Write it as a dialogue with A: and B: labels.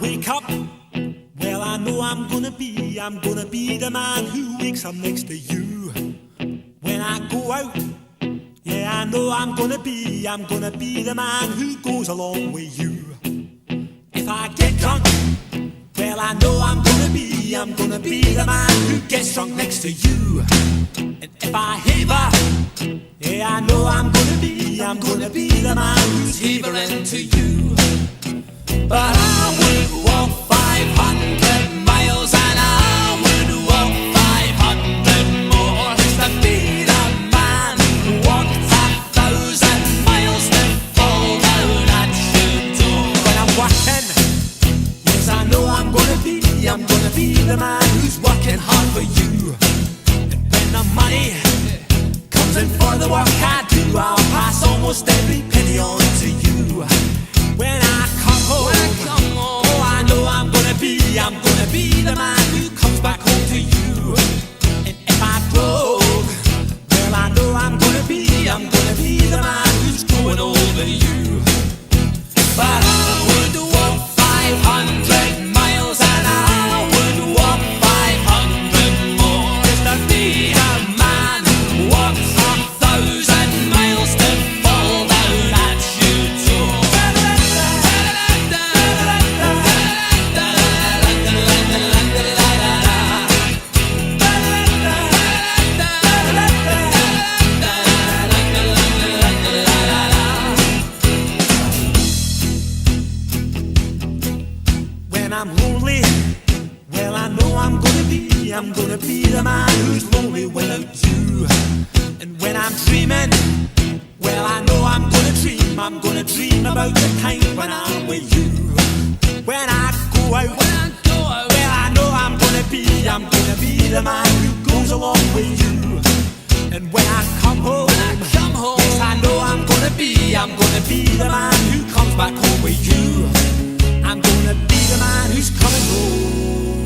A: wake up, well, I know I'm gonna be the man who wakes up next to you. When I go out, yeah, I know I'm gonna be the man who goes along with you. If I get drunk, well, I know I'm gonna be the man who gets drunk next to you. And if I haver, yeah, I know I'm gonna be the man who's havering to you. But I would walk 500 miles and I would walk 500 more just to be the man who walked 1,000 miles to fall down at your door. When I'm working, yes, I know I'm gonna be the man who's working hard for you. And when the money comes in for the work I do, I'll pass almost every penny on to you. When I come home, oh, I know I'm gonna be the man who comes back home to you. And if I broke, well, I know I'm gonna be the man who's going over you. But I would walk 500 miles and I would walk 500 more just to be the man who walks 1,000 miles to fall down at your door. When I'm lonely, well, I know I'm gonna be the man who's lonely without you. And when I'm dreaming, well, I know I'm gonna dream about the time when I'm with you. When I go out, well, I know I'm gonna be the man who goes along with you. And when I come home, yes, I know I'm gonna be the man who comes back home with you. I'm gonna be the man who's coming home.